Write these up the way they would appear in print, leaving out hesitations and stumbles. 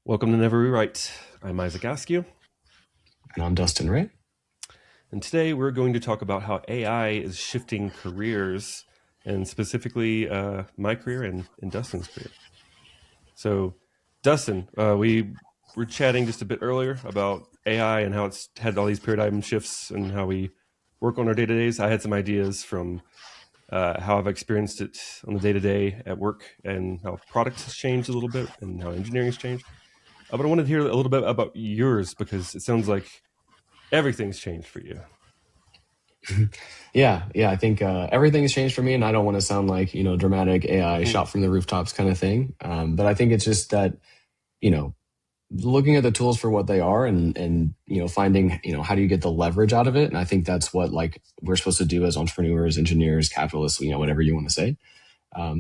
Welcome to Never Rewrite. I'm Isaac Askew, And I'm Dustin Rea. and today we're going to talk about how AI is shifting careers, and specifically my career and Dustin's career. So, Dustin, we were chatting just a bit earlier about AI and how it's had all these paradigm shifts and how we work on our day-to-days. I had some ideas from how I've experienced it on the day-to-day at work and how product has changed a little bit and how engineering has changed. But I wanted to hear a little bit about yours because it sounds like everything's changed for you. Yeah, I think everything has changed for me, and I don't want to sound like dramatic AI Hmm. shot from the rooftops kind of thing. But I think it's just that you know looking at the tools for what they are, and finding how do you get the leverage out of it. And I think that's what like we're supposed to do as entrepreneurs, engineers, capitalists, whatever you want to say.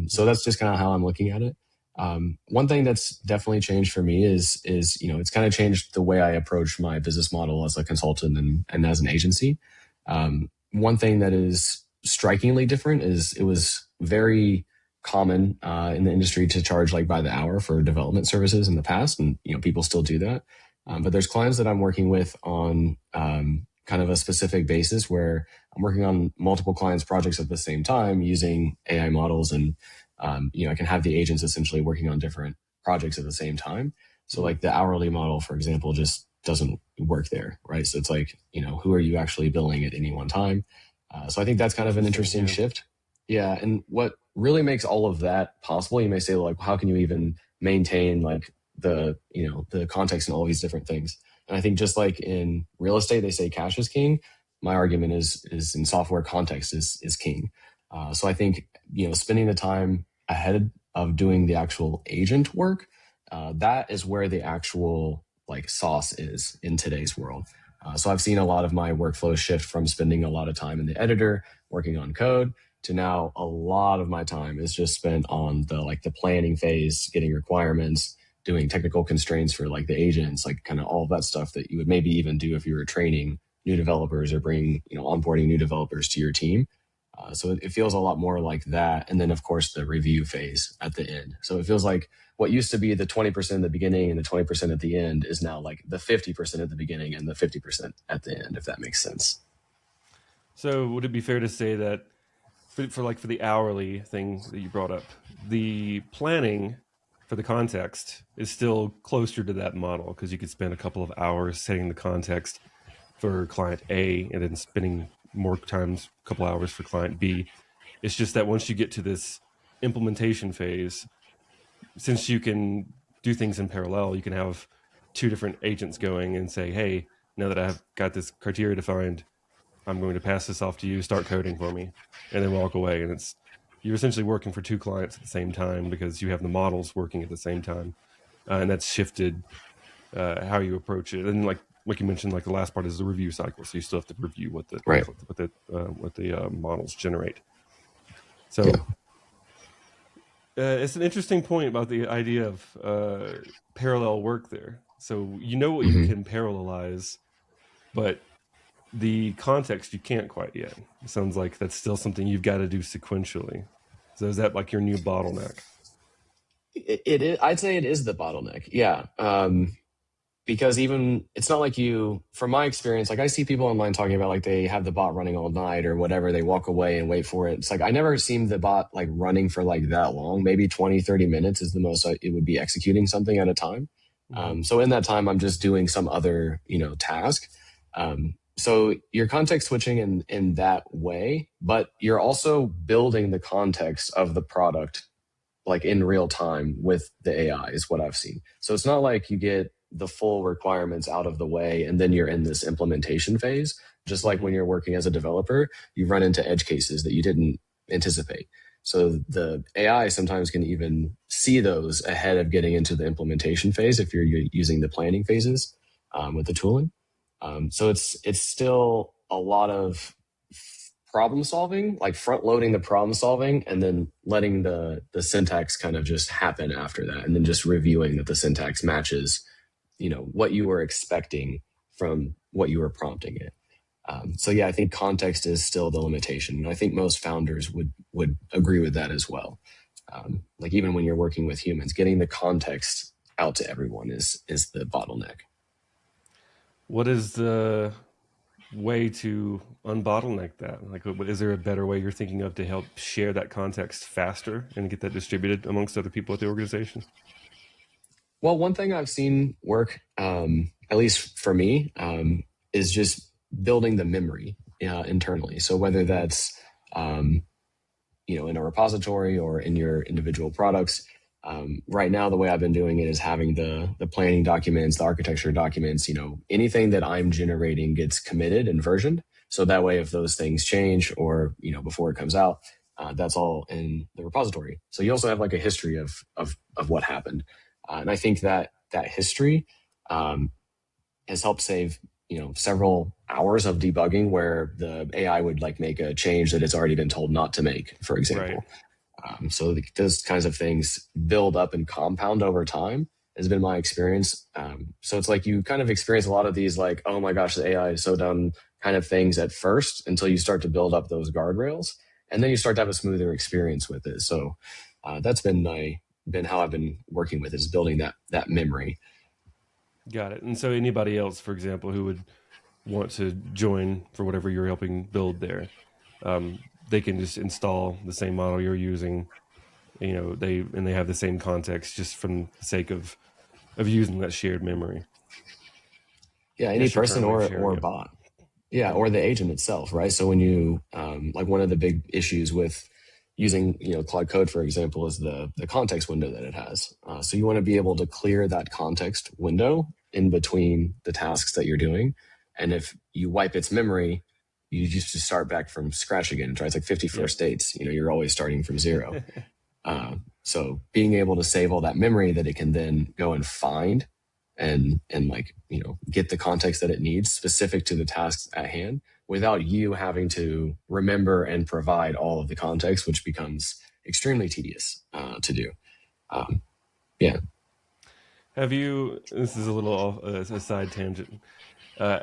So that's just kind of how I'm looking at it. One thing that's definitely changed for me is it's kind of changed the way I approach my business model as a consultant and as an agency. One thing that is strikingly different is it was very common in the industry to charge like by the hour for development services in the past, and people still do that. But there's clients that I'm working with on kind of a specific basis where I'm working on multiple clients' projects at the same time using AI models, and I can have the agents essentially working on different projects at the same time. So like the hourly model, for example, just doesn't work there, right? So it's like, who are you actually billing at any one time? So I think that's kind of an interesting Yeah. shift. Yeah. And what really makes all of that possible, you may say, like, how can you even maintain like the context and all these different things? And I think just like in real estate, they say cash is king. My argument is in software, context is king. So I think, spending the time ahead of doing the actual agent work, that is where the actual like sauce is in today's world. So I've seen a lot of my workflow shift from spending a lot of time in the editor working on code to now a lot of my time is just spent on the planning phase, getting requirements, doing technical constraints for like the agents, like kind of all of that stuff that you would maybe even do if you were training new developers or bringing, onboarding new developers to your team. So it feels a lot more like that. And then, of course, the review phase at the end. So it feels like what used to be the 20% at the beginning and the 20% at the end is now like the 50% at the beginning and the 50% at the end, if that makes sense. So would it be fair to say that for the hourly thing that you brought up, the planning for the context is still closer to that model because you could spend a couple of hours setting the context for client A and then spending more times, a couple hours for client B. It's just that once you get to this implementation phase, since you can do things in parallel, you can have two different agents going and say, hey, now that I've got this criteria defined, I'm going to pass this off to you, start coding for me, and then walk away. And you're essentially working for two clients at the same time because you have the models working at the same time. And that's shifted how you approach it. And like you mentioned, like the last part is the review cycle. So you still have to review what Right. the models generate. Yeah. So it's an interesting point about the idea of parallel work there. So you know what you hmm can parallelize, but the context you can't quite yet. It sounds like that's still something you've got to do sequentially. So is that like your new bottleneck? It is. I'd say it is the bottleneck. Yeah. Because even it's not like from my experience, like I see people online talking about like they have the bot running all night or whatever, they walk away and wait for it. It's like I never seen the bot like running for like that long. Maybe 20, 30 minutes is the most it would be executing something at a time. Mm-hmm. So in that time I'm just doing some other task. So you're context switching in that way, but you're also building the context of the product like in real time with the AI is what I've seen. So it's not like you get the full requirements out of the way and then you're in this implementation phase. Just like Mm-hmm. when you're working as a developer, you run into edge cases that you didn't anticipate. So the AI sometimes can even see those ahead of getting into the implementation phase if you're using the planning phases with the tooling. So it's still a lot of problem solving, like front loading the problem solving and then letting the syntax kind of just happen after that. And then just reviewing that the syntax matches, what you were expecting from what you were prompting it. So yeah, I think context is still the limitation. And I think most founders would agree with that as well. Like even when you're working with humans, getting the context out to everyone is the bottleneck. What is the way to unbottleneck that? Like, is there a better way you're thinking of to help share that context faster and get that distributed amongst other people at the organization? Well, one thing I've seen work, at least for me, is just building the memory internally. So whether that's um, in a repository or in your individual products. Right now, the way I've been doing it is having the planning documents, the architecture documents. Anything that I'm generating gets committed and versioned. So that way, if those things change or before it comes out, that's all in the repository. So you also have like a history of what happened, and I think that that history um, has helped save several hours of debugging where the AI would like make a change that it's already been told not to make, for Right. example. So those kinds of things build up and compound over time has been my experience. So it's like you kind of experience a lot of these like, oh my gosh, the AI is so dumb kind of things at first until you start to build up those guardrails, and then you start to have a smoother experience with it. So that's been how I've been working with is building that memory. Got it. And so anybody else, for example, who would want to join for whatever you're helping build there, they can just install the same model you're using. They have the same context just from the sake of using that shared memory. Yeah, I any guess your person current way of sharing or it. bot. Yeah, Yeah. or the agent itself, right? So when you like one of the big issues with using Cloud Code, for example, is the context window that it has. So you want to be able to clear that context window in between the tasks that you're doing, and if you wipe its memory, you just start back from scratch again. Right? It's like 51 Yep. states. You're always starting from zero. So being able to save all that memory that it can then go and find and like get the context that it needs specific to the tasks at hand without you having to remember and provide all of the context, which becomes extremely tedious to do. Um, yeah. Have you? This is a little off, a side tangent. Uh,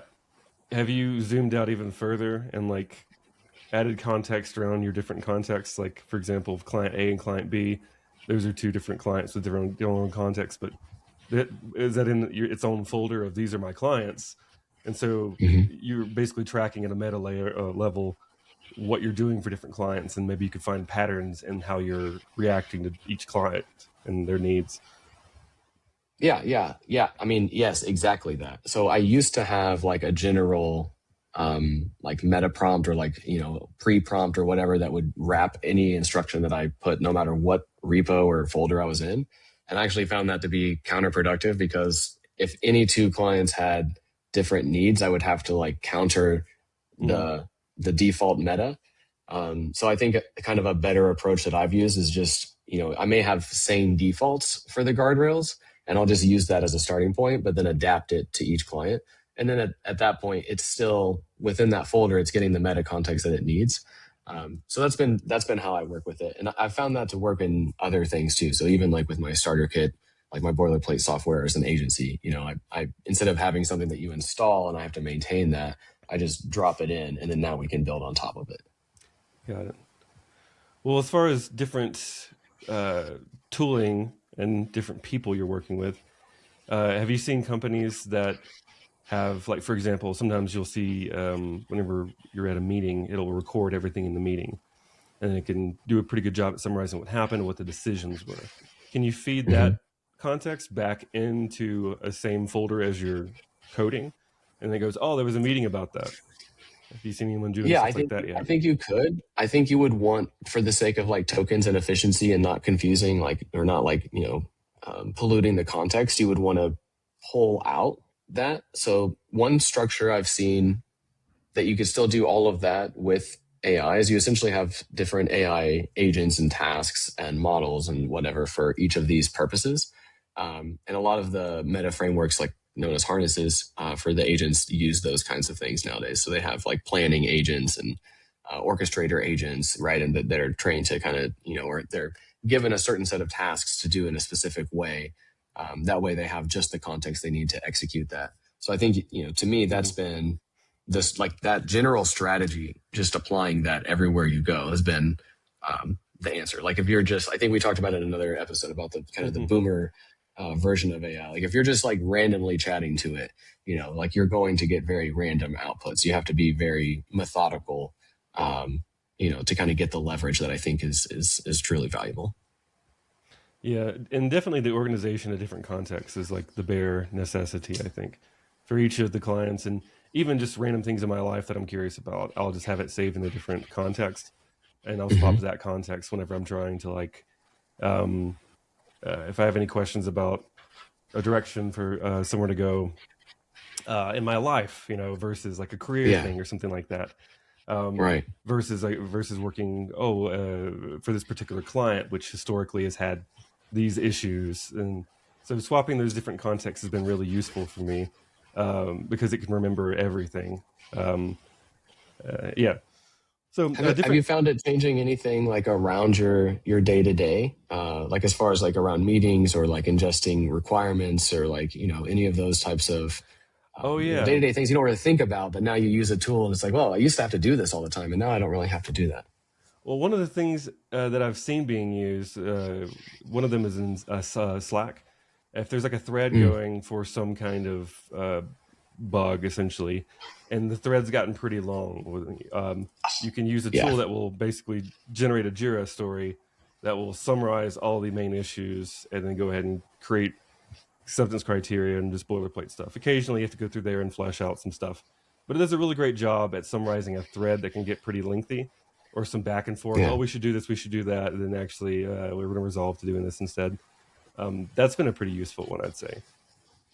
have you zoomed out even further and like added context around your different contexts? Like, for example, client A and client B, those are two different clients with their own context, but that is that in its own folder of these are my clients, and so Mhm. you're basically tracking at a meta layer level what you're doing for different clients, and maybe you could find patterns in how you're reacting to each client and their needs. Yeah. I mean, yes, exactly that. So I used to have like a general like meta prompt or like, pre-prompt or whatever that would wrap any instruction that I put no matter what repo or folder I was in. And I actually found that to be counterproductive because if any two clients had different needs, I would have to like counter Mm-hmm. the default meta. So I think kind of a better approach that I've used is just, I may have same defaults for the guardrails, and I'll just use that as a starting point, but then adapt it to each client. And then at that point, it's still within that folder. It's getting the meta context that it needs. So that's been how I work with it, and I found that to work in other things too. So even like with my starter kit, like my boilerplate software as an agency, I instead of having something that you install and I have to maintain that, I just drop it in, and then now we can build on top of it. Got it. Well, as far as different uh, tooling and different people you're working with, have you seen companies that have, like, for example, sometimes you'll see whenever you're at a meeting, it'll record everything in the meeting, and it can do a pretty good job at summarizing what happened and what the decisions were. Can you feed Mhm. that context back into a same folder as your coding? And it goes, oh, there was a meeting about that. Have you seen anyone doing Yeah, I stuff like think that I yet? think you could. I think you would want, for the sake of like tokens and efficiency and not confusing, like or not like polluting the context, you would want to pull out that. So one structure I've seen that you could still do all of that with AI is you essentially have different AI agents and tasks and models and whatever for each of these purposes. And a lot of the meta frameworks, like known as harnesses for the agents, use those kinds of things nowadays. So they have like planning agents and orchestrator agents, right? And that are trained to kind of, or they're given a certain set of tasks to do in a specific way. That way they have just the context they need to execute that. So I think, to me, that's Mm-hmm. been this like that general strategy, just applying that everywhere you go has been the answer. Like if you're just, I think we talked about it in another episode about the kind of the Mm-hmm. boomer. version of AI. Like if you're just like randomly chatting to it, like you're going to get very random outputs. You have to be very methodical, to kind of get the leverage that I think is truly valuable. Yeah, and definitely the organization of different contexts is like the bare necessity, I think, for each of the clients. And even just random things in my life that I'm curious about, I'll just have it saved in a different context, and I'll swap Hmm. to that context whenever I'm trying to like, um, if I have any questions about a direction for somewhere to go in my life, versus like a career Yeah. thing or something like that. um, Right. versus working for this particular client, which historically has had these issues, and so swapping those different contexts has been really useful for me because it can remember everything. Um, yeah, so Have you different. found it changing anything like around your day to day, like as far as like around meetings or like ingesting requirements or like any of those types of Oh day yeah. to day things you don't really think about, but now you use a tool and it's like, well, I used to have to do this all the time, and now I don't really have to do that. Well, one of the things that I've seen being used, one of them is in Slack. If there's like a thread Mm, going for some kind of bug, essentially, and the thread's gotten pretty long, you can use a yeah. tool that will basically generate a Jira story that will summarize all the main issues and then go ahead and create acceptance criteria and just boilerplate stuff. Occasionally, you have to go through there and flesh out some stuff, but it does a really great job at summarizing a thread that can get pretty lengthy, or some back and forth. Yeah. Oh, we should do this, we should do that, and then actually we're going to resolve to doing this instead. That's been a pretty useful one, I'd say.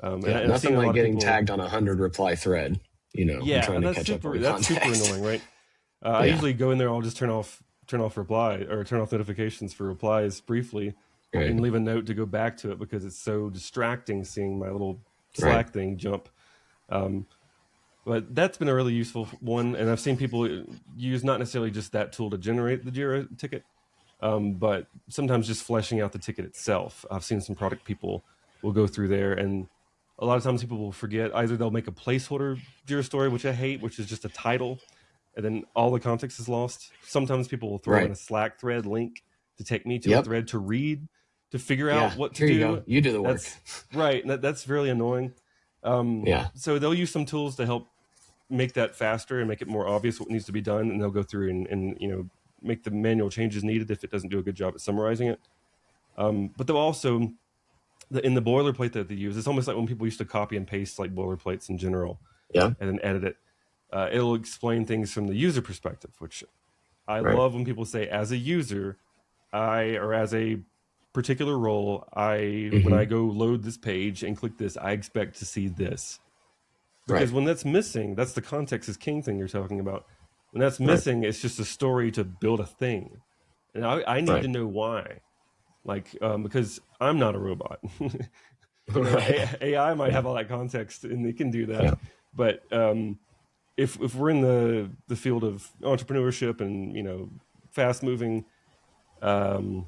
Yeah. And I've Nothing seen a like lot of getting people. tagged on 100 reply thread, and Yeah, trying to catch up on that's super context. annoying, right? I Yeah. usually go in there. I'll just turn off reply, or turn off notifications for replies briefly, Right. and leave a note to go back to it because it's so distracting seeing my little Right. Slack thing jump. Um, but that's been a really useful one, and I've seen people use not necessarily just that tool to generate the Jira ticket, but sometimes just fleshing out the ticket itself. I've seen some product people will go through there, and a lot of times people will forget. Either they'll make a placeholder Jira story, which I hate, which is just a title, and then all the context is lost. Sometimes people will throw in Right. a Slack thread link to take me to a Yep. thread to read, to figure Yeah. out what to Here you go. do. You do the work. That's right. That's really annoying. Yeah. So they'll use some tools to help make that faster and make it more obvious what needs to be done, and they'll go through and make the manual changes needed if it doesn't do a good job at summarizing it. But they'll also, in the boilerplate that they use, it's almost like when people used to copy and paste like boilerplates in general Yeah. and then edit it. It'll explain things from the user perspective, which I Right. love when people say, as a user, or as a particular role, when Hmm. I go load this page and click this, I expect to see this. Because Right. when that's missing, that's the context is king thing you're talking about. When that's Right. missing, it's just a story to build a thing, and I need to Right. know why. Like, because I'm not a robot. Right. AI might Yeah. have all that context and it can do that, Yeah. but if we're in the field of entrepreneurship and fast moving um,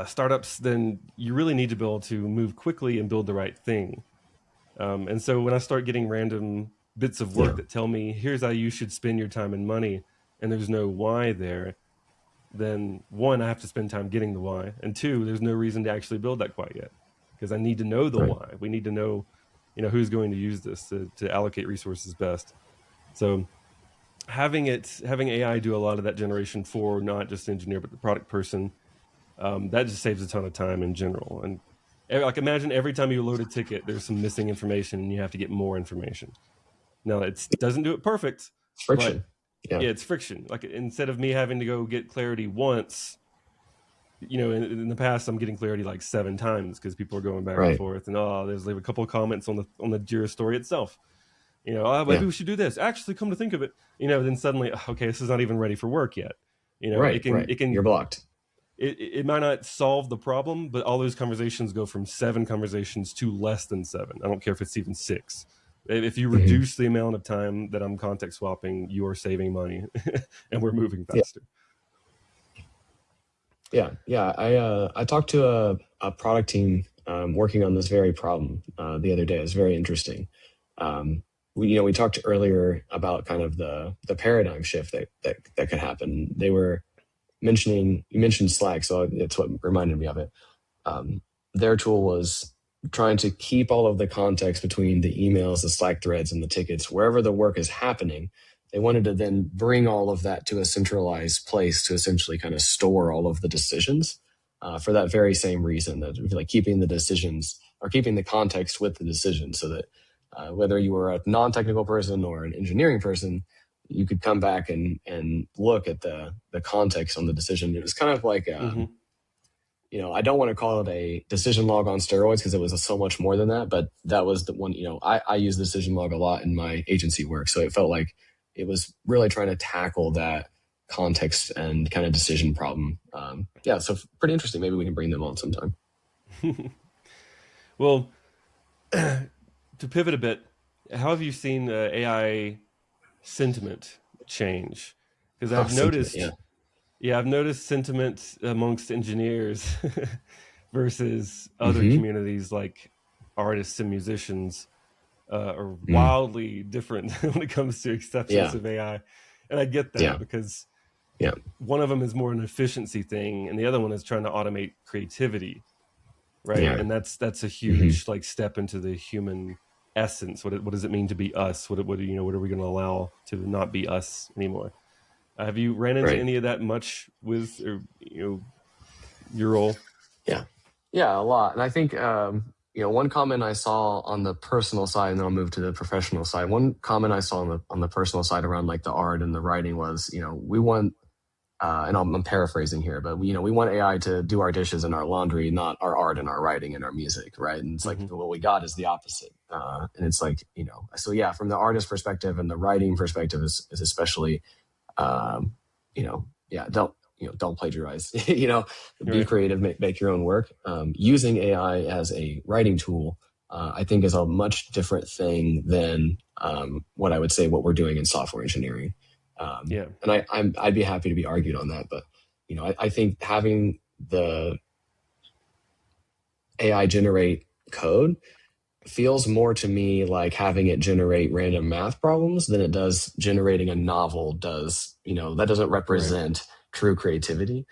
startups, then you really need to be able to move quickly and build the right thing. And so when I start getting random bits of work Yeah. that tell me, here's how you should spend your time and money, and there's no why there, then one, I have to spend time getting the why. And two, there's no reason to actually build that quite yet because I need to know the Right. why. We need to know, who's going to use this to allocate resources best. So having AI do a lot of that generation for not just the engineer, but the product person, that just saves a ton of time in general. And like imagine every time you load a ticket, there's some missing information and you have to get more information. Now it doesn't do it perfect, but Friction. Yeah. yeah, it's friction. Like instead of me having to go get clarity once, in the past I'm getting clarity like 7 times because people are going back and Right. forth, and there's like a couple of comments on the Jira story itself. Maybe Yeah. we should do this. Actually, come to think of it, then suddenly, okay, this is not even ready for work yet. It Right. can Right. it can You're blocked. it might not solve the problem, but all those conversations go from 7 conversations to less than 7. I don't care if it's even 6. If you Hmm. reduce the amount of time that I'm context swapping, you are saving money, and we're moving Yeah. faster. Yeah. Yeah. I talked to a product team working on this very problem the other day. It was very interesting. We talked earlier about kind of the paradigm shift that could happen. They were mentioning you mentioned Slack, so it's what reminded me of it. their tool was trying to keep all of the context between the emails, the Slack threads, and the tickets wherever the work is happening. They wanted to then bring all of that to a centralized place to essentially kind of store all of the decisions for that very same reason, that like keeping the decisions or keeping the context with the decision, so that whether you were a non-technical person or an engineering person, you could come back and look at the context on the decision. It was kind of like Mm-hmm. I don't want to call it a decision log on steroids because it was so much more than that, but that was the one, I use decision log a lot in my agency work. So it felt like it was really trying to tackle that context and kind of decision problem. Yeah. So pretty interesting. Maybe we can bring them on sometime. Well, to pivot a bit, how have you seen AI sentiment change? Because Oh, I've sentiment. Yeah. noticed, yeah, I've noticed sentiment amongst engineers versus other Hmm. communities like artists and musicians are Mm. wildly different when it comes to acceptance Yeah. of AI. And I get that Yeah. because Yeah. one of them is more an efficiency thing, and the other one is trying to automate creativity, right? Yeah. And that's a Hmm. huge like step into the human essence. What does it mean to be us? What are we going to allow to not be us anymore? Have you ran into Right. any of that much with your role? Yeah. Yeah, a lot. And I think, one comment I saw on the personal side, and then I'll move to the professional side. One comment I saw on the personal side around like the art and the writing was, we want, and I'm paraphrasing here, but we want AI to do our dishes and our laundry, not our art and our writing and our music, right? And it's like Hmm. what we got is the opposite. And it's like, so yeah, from the artist perspective and the writing perspective is especially, um, yeah, don't plagiarize. Be Right. creative, make your own work. Using AI as a writing tool, I think, is a much different thing than what I would say what we're doing in software engineering. Yeah. And I'd be happy to be argued on that, but I think having the AI generate code feels more to me like having it generate random math problems than it does generating a novel does. That doesn't Right. represent true creativity.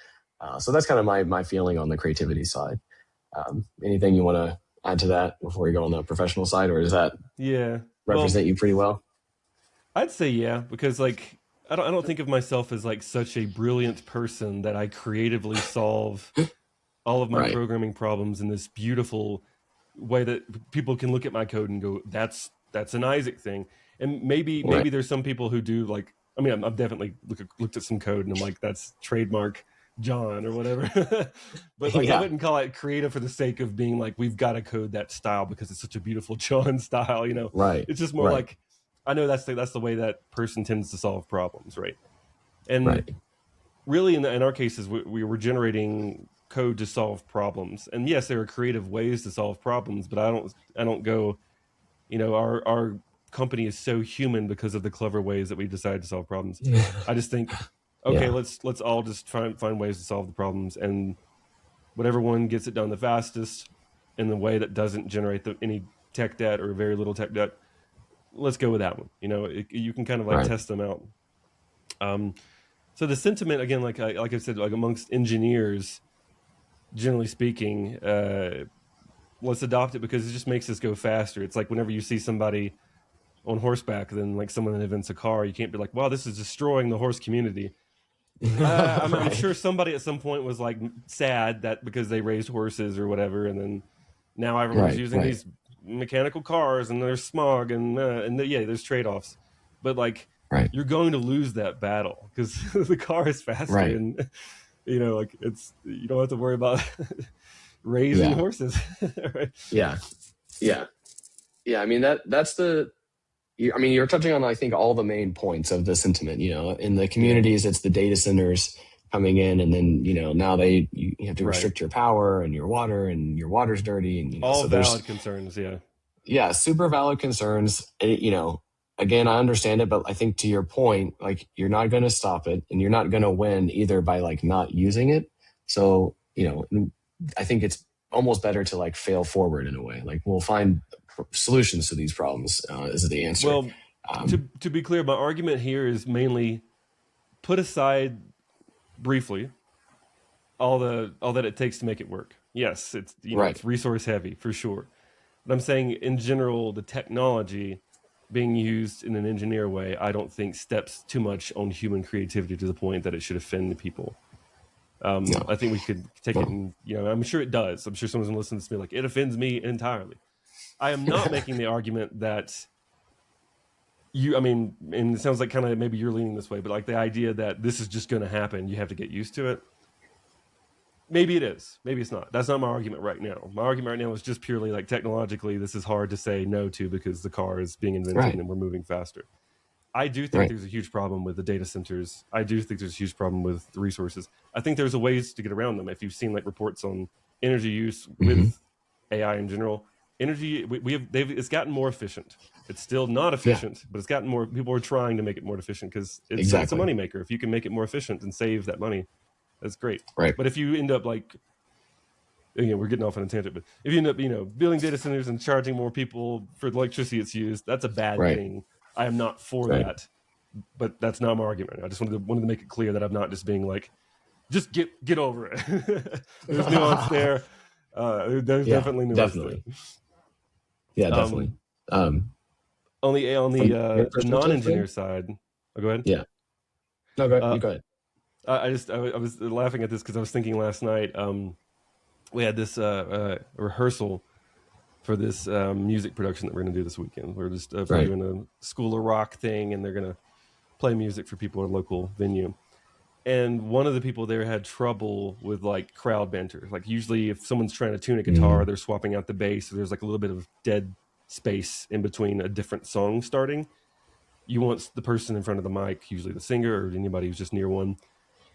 So that's kind of my feeling on the creativity side. Anything you want to add to that before we go on the professional side, or does that Yeah. Well, represent you pretty well? I'd say yeah, because like I don't think of myself as like such a brilliant person that I creatively solve all of my Right. programming problems in this beautiful way that people can look at my code and go, that's an Isaac thing. And Right. maybe there's some people who do like, I mean, I've definitely looked at some code and I'm like, that's trademark John or whatever. But like, I Yeah. wouldn't call it creative for the sake of being like, we've got to code that style because it's such a beautiful John style. Right. It's just more Right. like, I know that's the way that person tends to solve problems, right? And Right. really, in our cases, we were generating code to solve problems, and yes, there are creative ways to solve problems, but I don't go, our company is so human because of the clever ways that we decide to solve problems. I just think, okay, Yeah. let's all just try and find ways to solve the problems, and whatever one gets it done the fastest in the way that doesn't generate any tech debt or very little tech debt, let's go with that one. You can kind of like Right. test them out. Um, so the sentiment again, like I said, like amongst engineers, generally speaking, let's adopt it because it just makes us go faster. It's like whenever you see somebody on horseback than like someone that invents a car, you can't be like, wow, this is destroying the horse community. I'm Right. sure somebody at some point was like sad that because they raised horses or whatever, and then now everyone's Right. using Right. these mechanical cars and there's smog and yeah, there's trade-offs, but like Right. you're going to lose that battle because the car is faster Right. and like you don't have to worry about raising Yeah. horses. Right. Yeah. Yeah. Yeah. I mean that's I mean, you're touching on, I think, all the main points of the sentiment. In the Yeah. communities, it's the data centers coming in, and then now you have to Right. restrict your power and your water's dirty, and All so valid there's, concerns. Yeah. yeah, super valid concerns. Again, I understand it, but I think to your point, like you're not going to stop it, and you're not going to win either by like not using it. So I think it's almost better to like fail forward in a way. Like we'll find solutions to these problems. Is the answer. Well, Um, to be clear, my argument here is mainly put aside briefly all that it takes to make it work. Yes, it's Right. it's resource heavy for sure. But I'm saying in general, the technology being used in an engineer way, I don't think steps too much on human creativity to the point that it should offend people. No. I think we could take it, No. and I'm sure it does. I'm sure someone's gonna listen to me like it offends me entirely. I am not making the argument that I mean, and it sounds like kind of maybe you're leaning this way, but like the idea that this is just going to happen, you have to get used to it. Maybe it is, maybe it's not. That's not my argument right now. My argument right now is just purely like technologically, this is hard to say no to because the car is being invented Right. and we're moving faster. I do think Right. there's a huge problem with the data centers. I do think there's a huge problem with the resources. I think there's a ways to get around them. If you've seen like reports on energy use Hmm. with AI in general, energy it's gotten more efficient. It's still not Yeah. efficient, but it's gotten more. People are trying to make it more efficient because it's a Exactly. moneymaker. If you can make it more efficient and save that money, that's great. Right. But if you end up like, we're getting off on a tangent, but if you end up building data centers and charging more people for the electricity it's used, that's a bad Right. thing. I am not for Right. that, but that's not my argument. I just wanted to make it clear that I'm not just being like, just get over it. There's nuance there. There's Yeah. definitely nuance there. Definitely. Yeah. Definitely. Um, Um, on the from your the perspective, non-engineer then? side, go ahead. Yeah. No, go ahead. Uh, You go ahead. I was laughing at this because I was thinking last night. We had this rehearsal for this music production that we're going to do this weekend. We're just Right. doing a School of Rock thing, and they're going to play music for people at a local venue. And one of the people there had trouble with like crowd banter. Like usually, if someone's trying to tune a guitar, Mm. they're swapping out the bass. So there's like a little bit of dead space in between a different song starting. You want the person in front of the mic, usually the singer or anybody who's just near one,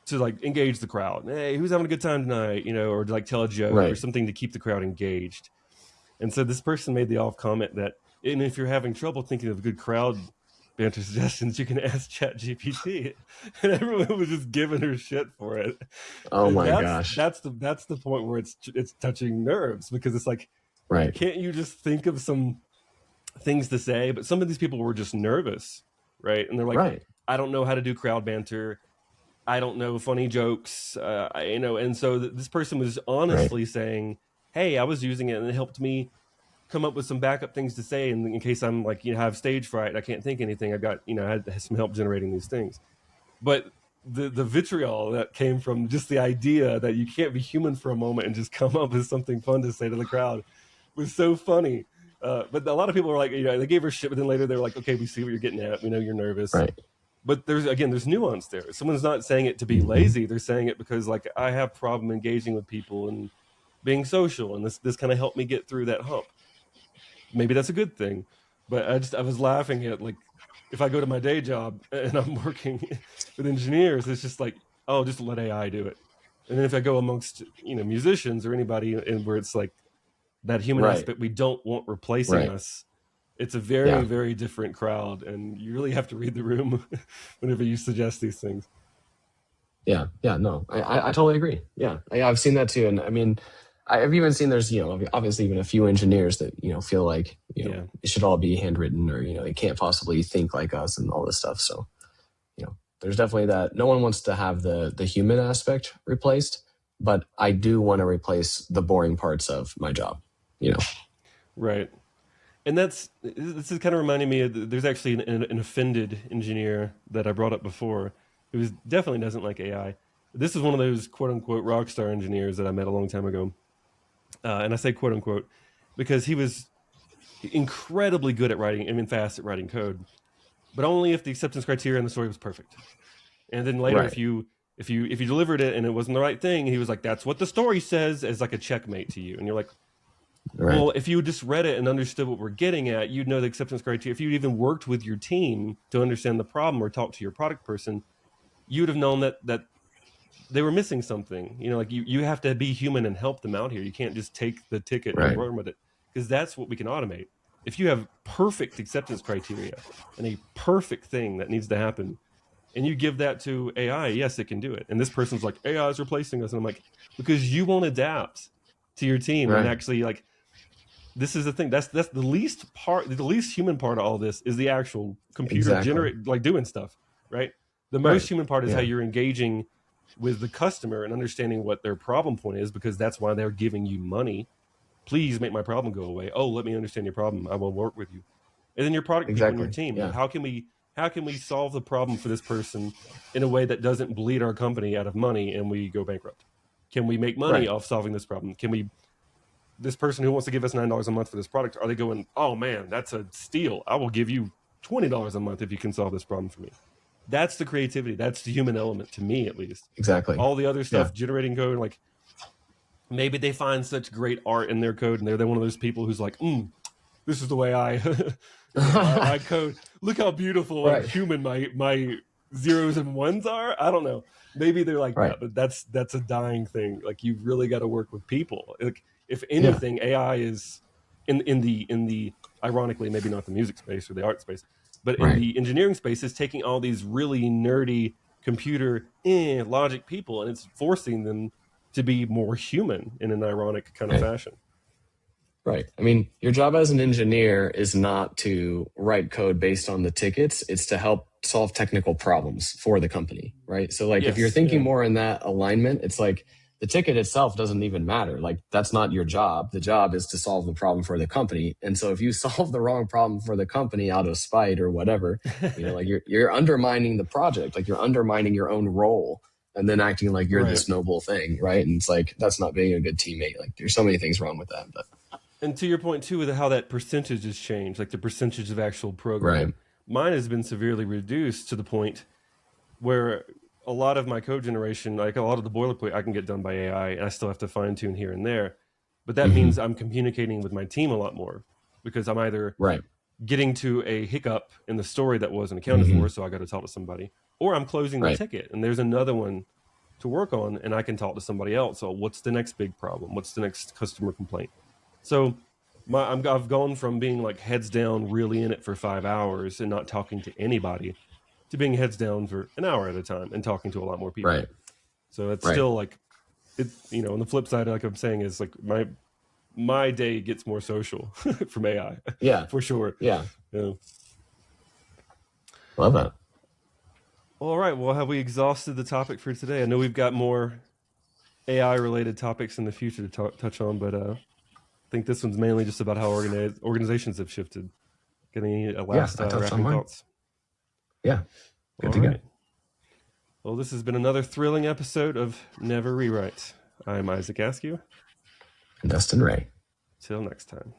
to like engage the crowd. Hey, who's having a good time tonight? Or to like tell a joke or Right. something to keep the crowd engaged. And so this person made the off comment that, and if you're having trouble thinking of good crowd banter suggestions, you can ask ChatGPT. And everyone was just giving her shit for it. Oh And my that's gosh. that's the point where it's touching nerves, because it's like, Right. can't you just think of some things to say? But some of these people were just nervous, right? And they're like, Right. I don't know how to do crowd banter. I don't know funny jokes. And so this person was Right. honestly saying, "Hey, I was using it and it helped me come up with some backup things to say in case I'm like have stage fright. I can't think anything. I got I had some help generating these things." But the vitriol that came from just the idea that you can't be human for a moment and just come up with something fun to say to the crowd was so funny. But a lot of people were like, they gave her shit, but then later they were like, okay, we see what you're getting at. We know you're nervous. Right. But there's nuance there. Someone's not saying it to be Hmm. lazy. They're saying it because like I have problem engaging with people and being social, and this kind of helped me get through that hump. Maybe that's a good thing. But I was laughing at like, if I go to my day job and I'm working with engineers, it's just like, oh, just let AI do it. And then if I go amongst musicians or anybody, and where it's like that human Right. aspect we don't want replacing Right. us, it's a very Yeah. very different crowd, and you really have to read the room whenever you suggest these things. Yeah. Yeah. No, I totally agree. Yeah. I've seen that too. And I mean, I've even seen there's, obviously even a few engineers that, feel like, Yeah. it should all be handwritten, or, they can't possibly think like us and all this stuff. So, there's definitely that. No one wants to have the human aspect replaced, but I do want to replace the boring parts of my job, Right. And this is kind of reminding me of there's actually an offended engineer that I brought up before, who definitely doesn't like AI. This is one of those quote unquote rock star engineers that I met a long time ago. And I say quote unquote because he was incredibly good at writing, fast at writing code, but only if the acceptance criteria in the story was perfect. And then later, Right. if you delivered it and it wasn't the right thing, he was like, "That's what the story says," as like a checkmate to you. And you're like, Right. well, if you just read it and understood what we're getting at, you'd know the acceptance criteria. If you'd even worked with your team to understand the problem or talk to your product person, you'd have known that they were missing something. Like you have to be human and help them out here. You can't just take the ticket and Right. run with it, because that's what we can automate. If you have perfect acceptance criteria and a perfect thing that needs to happen, and you give that to AI, yes, it can do it. And this person's like, AI is replacing us. And I'm like, because you won't adapt to your team and Right. actually like, this is the thing. That's the least part. The least human part of all this is the actual computer Exactly. generate like doing stuff, right? The most Right. human part is how Yeah. you're engaging with the customer and understanding what their problem point is, because that's why they're giving you money. Please make my problem go away. Oh, let me understand your problem. I will work with you. And then your product people in your Exactly. team. Yeah. How can we solve the problem for this person in a way that doesn't bleed our company out of money and we go bankrupt? Can we make money Right. off solving this problem? Can we this person who wants to give us $9 a month for this product, are they going, oh man, that's a steal. I will give you $20 a month if you can solve this problem for me. That's the creativity. That's the human element, to me at least. Exactly. All the other Yeah. stuff, generating code, like maybe they find such great art in their code and they're one of those people who's like, this is the way I my code. Look how beautiful and Right. human my zeros and ones are. I don't know. Maybe they're like Right. that, but that's a dying thing. Like, you've really got to work with people. Like, if Yeah. anything, AI is in the ironically, maybe not the music space or the art space, but in Right. the engineering space, is taking all these really nerdy computer logic people, and it's forcing them to be more human in an ironic kind of Right. fashion. Right. I mean, your job as an engineer is not to write code based on the tickets. It's to help solve technical problems for the company. Right. So, like, if you're Yes, thinking yeah, more in that alignment, it's like the ticket itself doesn't even matter. Like, that's not your job. The job is to solve the problem for the company. And so, if you solve the wrong problem for the company out of spite or whatever, like you're undermining the project. Like, you're undermining your own role and then acting like you're right. this noble thing. Right. And it's like, that's not being a good teammate. Like, there's so many things wrong with that. But And to your point too, with how that percentage has changed, like the percentage of actual right. programming, mine has been severely reduced to the point where a lot of my code generation, like a lot of the boilerplate, I can get done by AI, and I still have to fine tune here and there. But that Hmm. means I'm communicating with my team a lot more, because I'm either Right. getting to a hiccup in the story that wasn't accounted Hmm. for, so I got to talk to somebody, or I'm closing the Right. ticket and there's another one to work on, and I can talk to somebody else. So what's the next big problem? What's the next customer complaint? So I've gone from being like heads down, really in it for 5 hours and not talking to anybody, to being heads down for an hour at a time and talking to a lot more people. Right. So it's Right. still like it. On the flip side, like I'm saying, is like my day gets more social from AI Yeah. for sure. Yeah. Yeah. Love that. All right. Well, have we exhausted the topic for today? I know we've got more AI related topics in the future to touch on, but I think this one's mainly just about how organizations have shifted. Got any Yeah. last I touched on wrapping mine. thoughts? Yeah. Good All to go. right. Well, this has been another thrilling episode of Never Rewrite. I'm Isaac Askew. Dustin Ray. Till next time.